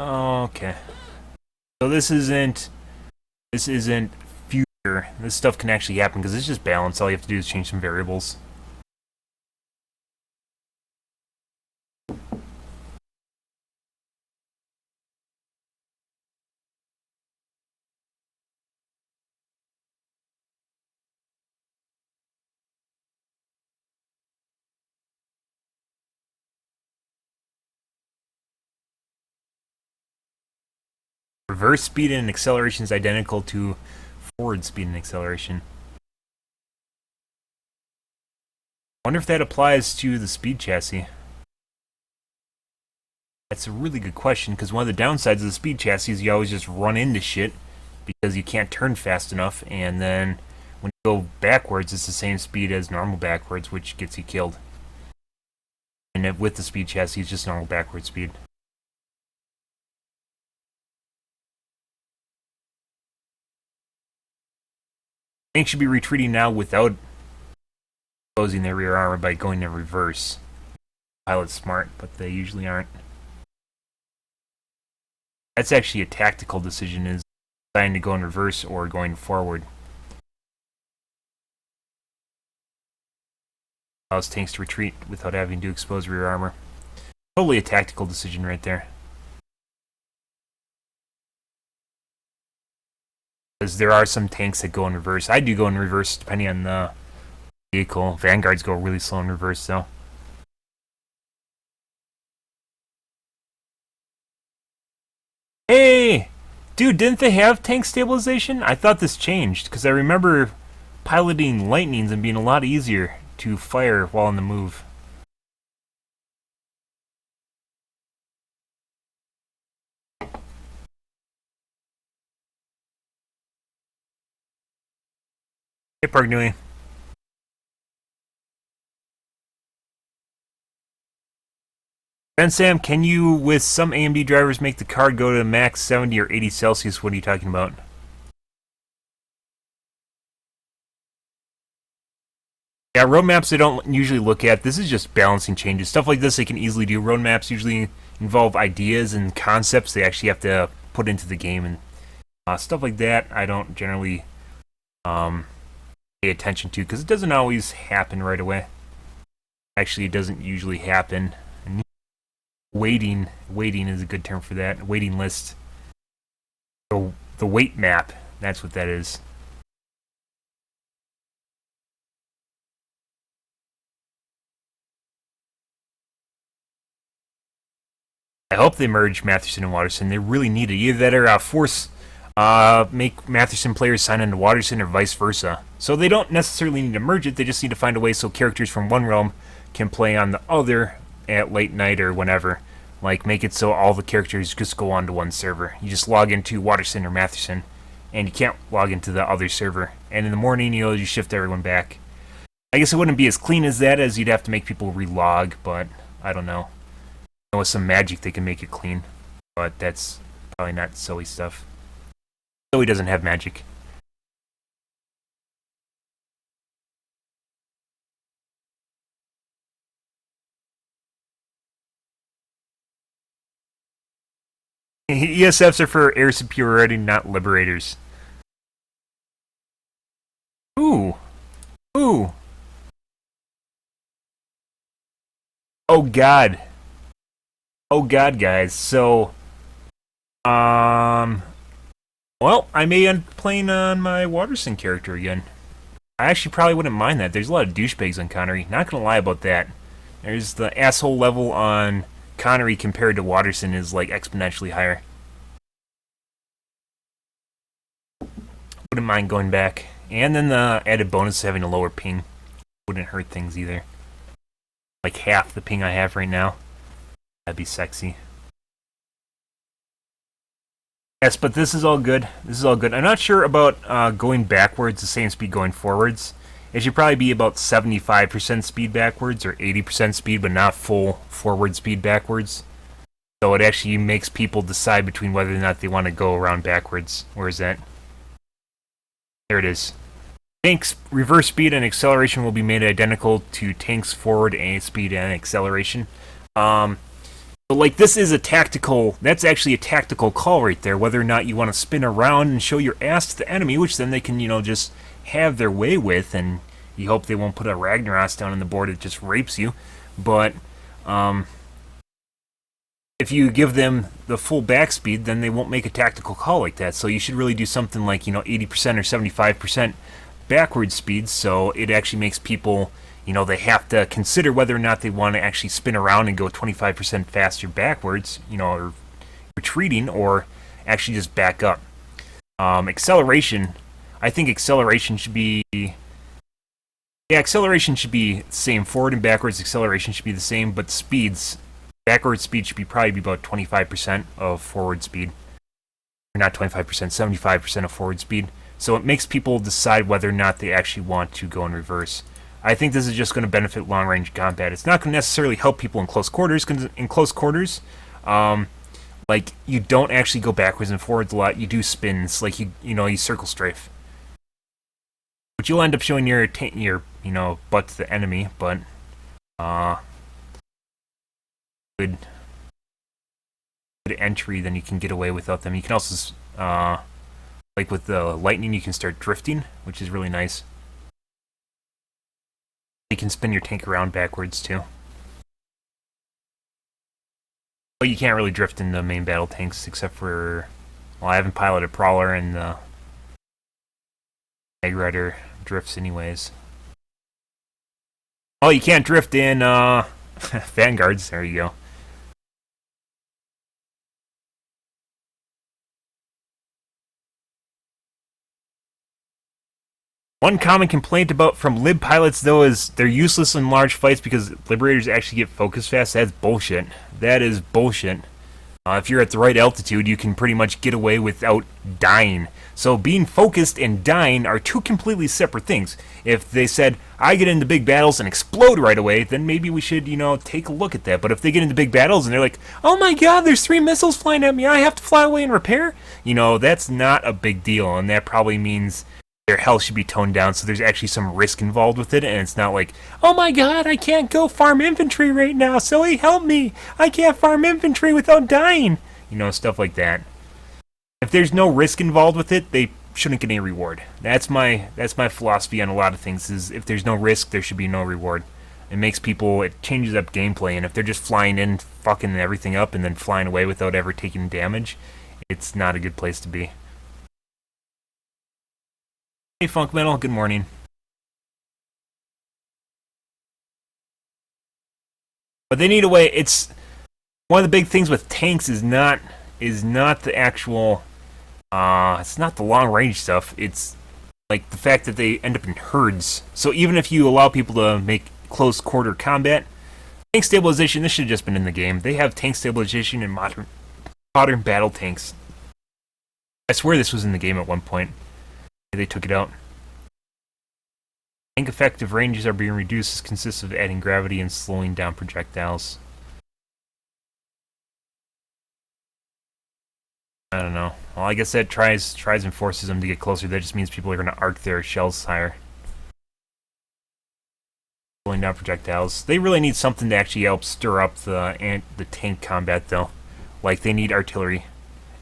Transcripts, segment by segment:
Okay. So this isn't future. This stuff can actually happen because it's just balance. All you have to do is change some variables. Reverse speed and acceleration is identical to forward speed and acceleration. I wonder if that applies to the speed chassis. That's a really good question, because one of the downsides of the speed chassis is you always just run into shit because you can't turn fast enough, and then when you go backwards, it's the same speed as normal backwards, which gets you killed. And with the speed chassis, it's just normal backward speed. Tanks should be retreating now without closing their rear armor by going in reverse. Pilot's smart, but they usually aren't. That's actually a tactical decision, is deciding to go in reverse or going forward. Allows tanks to retreat without having to expose rear armor. Totally a tactical decision right there. Because there are some tanks that go in reverse. I do go in reverse depending on the vehicle. Vanguards go really slow in reverse, though. Hey! Dude, didn't they have tank stabilization? I thought this changed, because I remember piloting Lightnings and being a lot easier to fire while on the move. Hey, Park Nui. Ben Sam, can you, with some AMD drivers, make the card go to max 70 or 80 Celsius? What are you talking about? Yeah, roadmaps they don't usually look at. This is just balancing changes. Stuff like this they can easily do. Roadmaps usually involve ideas and concepts they actually have to put into the game, and stuff like that I don't generally pay attention to because it doesn't always happen right away. Actually, it doesn't usually happen. And waiting is a good term for that. Waiting list. The wait map. That's what that is. I hope they merge Matheson and Waterson. They really need it. Either that or force make Matheson players sign into Waterson or vice versa. So they don't necessarily need to merge it. They just need to find a way so characters from one realm can play on the other at late night or whenever. Like make it so all the characters just go onto one server. You just log into Waterson or Matheson, and you can't log into the other server. And in the morning, you shift everyone back. I guess it wouldn't be as clean as that, as you'd have to make people relog, but I don't know. With some magic, they can make it clean, but that's probably not Zoe stuff. Zoe doesn't have magic. ESFs are for air superiority, not liberators. Ooh. Ooh. Oh god. Oh god, guys. So, well, I may end up playing on my Waterson character again. I actually probably wouldn't mind that. There's a lot of douchebags on Connery. Not gonna lie about that. There's the asshole level on Connery compared to Waterson is like exponentially higher. Wouldn't mind going back. And then the added bonus of having a lower ping wouldn't hurt things either. Like half the ping I have right now. That'd be sexy. Yes, but this is all good. This is all good. I'm not sure about going backwards the same speed going forwards. It should probably be about 75% speed backwards or 80% speed, but not full forward speed backwards. So it actually makes people decide between whether or not they want to go around backwards. Where is that? There it is. Tanks reverse speed and acceleration will be made identical to tanks forward and speed and acceleration. So But like this is a tactical, that's actually a tactical call right there, whether or not you want to spin around and show your ass to the enemy, which then they can, just have their way with, and you hope they won't put a Ragnaros down on the board that just rapes you. But if you give them the full back speed, then they won't make a tactical call like that. So you should really do something like, 80% or 75% backward speed, so it actually makes people, they have to consider whether or not they want to actually spin around and go 25% faster backwards, or retreating, or actually just back up. Acceleration, I think acceleration should be... Yeah, acceleration should be the same. Forward and backwards acceleration should be the same, but speeds, backward speed should probably be about 25% of forward speed. Or not 25%, 75% of forward speed. So it makes people decide whether or not they actually want to go in reverse. I think this is just going to benefit long-range combat. It's not going to necessarily help people in close quarters, because in close quarters, you don't actually go backwards and forwards a lot. You do spins, like you circle strafe. But you'll end up showing your butt to the enemy, but good entry, then you can get away without them. You can also, like with the lightning, you can start drifting, which is really nice. You can spin your tank around backwards too. But you can't really drift in the main battle tanks except for... Well, I haven't piloted Prowler, and the Egg Rider drifts anyways. Oh, you can't drift in Vanguards. There you go. One common complaint from Lib pilots, though, is they're useless in large fights because Liberators actually get focused fast. That's bullshit. That is bullshit. If you're at the right altitude, you can pretty much get away without dying. So being focused and dying are two completely separate things. If they said, I get into big battles and explode right away, then maybe we should, take a look at that. But if they get into big battles and they're like, oh my god, there's 3 missiles flying at me, I have to fly away and repair, that's not a big deal. And that probably means their health should be toned down, so there's actually some risk involved with it, and it's not like, oh my god, I can't go farm infantry right now, Silly, help me! I can't farm infantry without dying! Stuff like that. If there's no risk involved with it, they shouldn't get any reward. That's my philosophy on a lot of things, is if there's no risk, there should be no reward. It changes up gameplay, and if they're just flying in, fucking everything up, and then flying away without ever taking damage, it's not a good place to be. Hey Funk Metal, good morning. But they need a way. It's one of the big things with tanks is not the actual it's not the long range stuff. It's like the fact that they end up in herds. So even if you allow people to make close quarter combat, tank stabilization, this should have just been in the game. They have tank stabilization in modern battle tanks. I swear this was in the game at one point. They took it out. Tank effective ranges are being reduced. This consists of adding gravity and slowing down projectiles. I don't know. Well, I guess that tries and forces them to get closer. That just means people are going to arc their shells higher. Slowing down projectiles. They really need something to actually help stir up the tank combat, though. Like, they need artillery.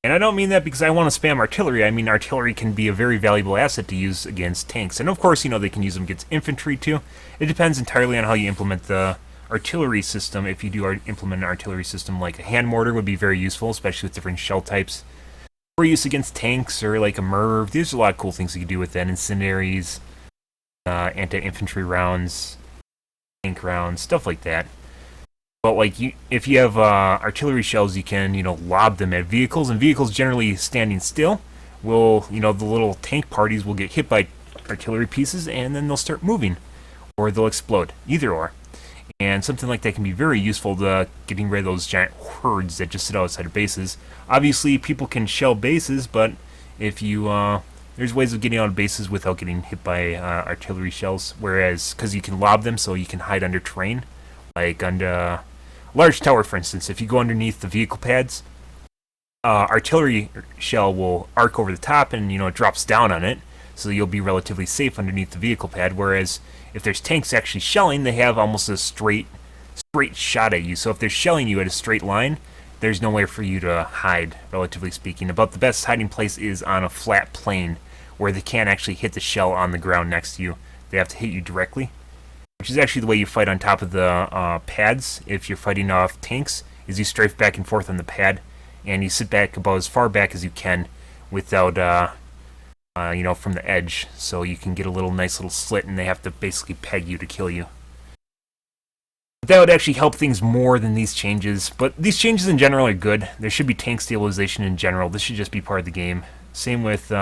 And I don't mean that because I want to spam artillery. I mean artillery can be a very valuable asset to use against tanks. And of course, they can use them against infantry too. It depends entirely on how you implement the artillery system. If you do implement an artillery system like a hand mortar would be very useful, especially with different shell types. For use against tanks or like a MIRV, there's a lot of cool things you can do with that. Incendiaries, anti-infantry rounds, tank rounds, stuff like that. But like if you have artillery shells, you can lob them at vehicles, and vehicles generally standing still will the little tank parties will get hit by artillery pieces, and then they'll start moving, or they'll explode, either or. And something like that can be very useful to getting rid of those giant herds that just sit outside of bases. Obviously, people can shell bases, but if you there's ways of getting out of bases without getting hit by artillery shells. Whereas, because you can lob them, so you can hide under terrain, like under large tower, for instance. If you go underneath the vehicle pads, artillery shell will arc over the top, and it drops down on it, so you'll be relatively safe underneath the vehicle pad. Whereas if there's tanks actually shelling, they have almost a straight straight shot at you. So if they're shelling you at a straight line, there's nowhere for you to hide, relatively speaking. About the best hiding place is on a flat plane, where they can't actually hit the shell on the ground next to you. They have to hit you directly, which is actually the way you fight on top of the pads. If you're fighting off tanks, is you strafe back and forth on the pad, and you sit back about as far back as you can without, from the edge, so you can get a nice little slit, and they have to basically peg you to kill you. That would actually help things more than these changes, but these changes in general are good. There should be tank stabilization in general. This should just be part of the game. Same with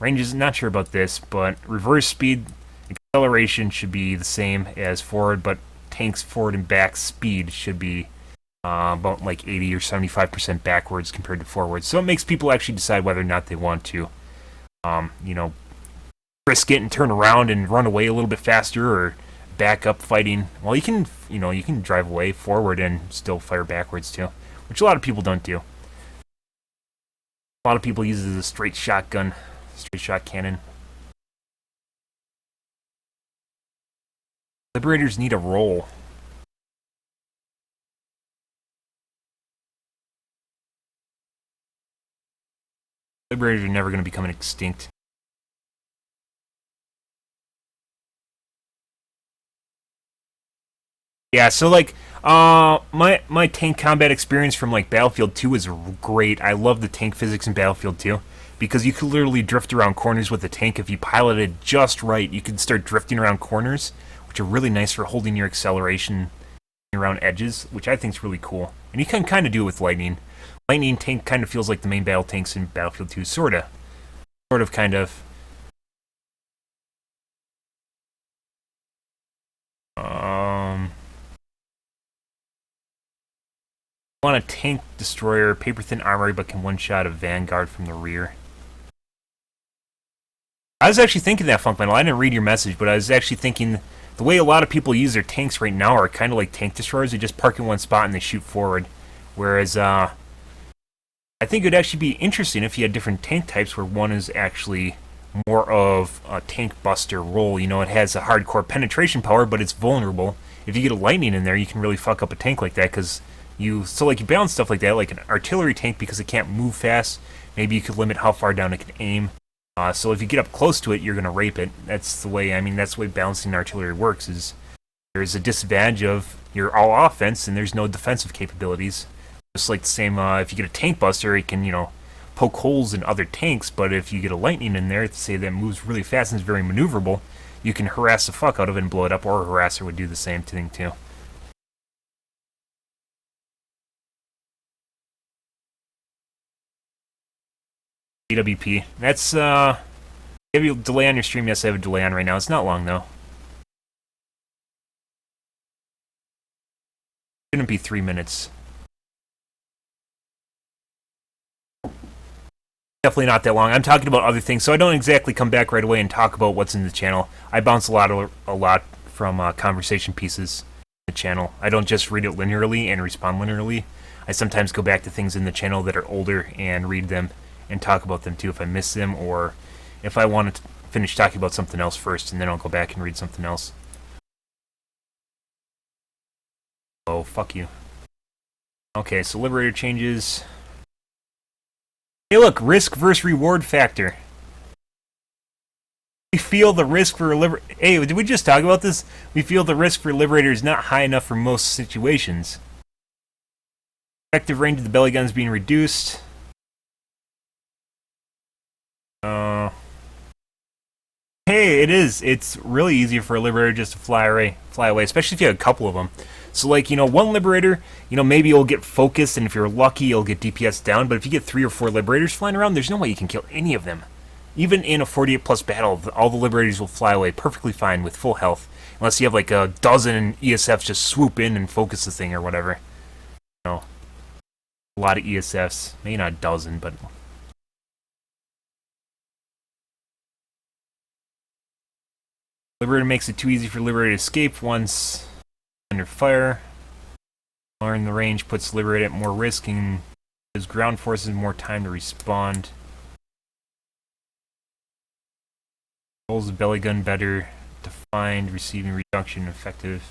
ranges, not sure about this, but reverse speed, acceleration should be the same as forward, but tanks forward and back speed should be about like 80 or 75% backwards compared to forwards. So it makes people actually decide whether or not they want to, risk it and turn around and run away a little bit faster, or back up fighting. Well, you can drive away forward and still fire backwards too, which a lot of people don't do. A lot of people use it as a straight shotgun, straight shot cannon. Liberators need a role. Liberators are never going to become extinct. Yeah, so like, my tank combat experience from like Battlefield 2 is great. I love the tank physics in Battlefield 2 because you could literally drift around corners with the tank if you piloted just right. You could start drifting around corners, which are really nice for holding your acceleration around edges, which I think is really cool. And you can kind of do it with Lightning. Lightning tank kind of feels like the main battle tanks in Battlefield 2, sorta. Sort of, kind of. Want a tank destroyer, paper-thin armory, but can one-shot a vanguard from the rear. I was actually thinking that, Funk Metal. I didn't read your message, but I was actually thinking the way a lot of people use their tanks right now are kind of like tank destroyers. They just park in one spot and they shoot forward. Whereas, I think it would actually be interesting if you had different tank types where one is actually more of a tank buster role. You know, it has a hardcore penetration power, but it's vulnerable. If you get a lightning in there, you can really fuck up a tank like that, because you balance stuff like that, like an artillery tank, because it can't move fast. Maybe you could limit how far down it can aim. So if you get up close to it, you're gonna rape it. That's the way. That's the way balancing artillery works. Is there's a disadvantage of you're all offense and there's no defensive capabilities. Just like the same. If you get a tank buster, it can poke holes in other tanks. But if you get a lightning in there, say that moves really fast and is very maneuverable, you can harass the fuck out of it and blow it up. Or a harasser would do the same thing too. AWP. That's, you have a delay on your stream? Yes, I have a delay on right now. It's not long, though. Shouldn't be 3 minutes. Definitely not that long. I'm talking about other things, so I don't exactly come back right away and talk about what's in the channel. I bounce a lot from conversation pieces in the channel. I don't just read it linearly and respond linearly. I sometimes go back to things in the channel that are older and read them and talk about them too if I miss them, or if I want to finish talking about something else first, and then I'll go back and read something else. Oh, fuck you. Okay, so Liberator changes. Hey look, risk versus reward factor. We feel the risk for Hey, did we just talk about this? We feel the risk for Liberator is not high enough for most situations. Effective range of the belly gun is being reduced. Hey, it is. It's really easy for a Liberator just to fly away, especially if you have a couple of them. So, like, one Liberator, maybe you'll get focused, and if you're lucky, you'll get DPS down. But if you get 3 or 4 Liberators flying around, there's no way you can kill any of them. Even in a 48+ battle, all the Liberators will fly away perfectly fine with full health, unless you have like a dozen ESFs just swoop in and focus the thing or whatever. A lot of ESFs, maybe not a dozen, but. Liberator makes it too easy for Liberator to escape once under fire. Lowering the range puts Liberator at more risk and gives ground forces more time to respond. Holds the belly gun better defined, receiving reduction effective.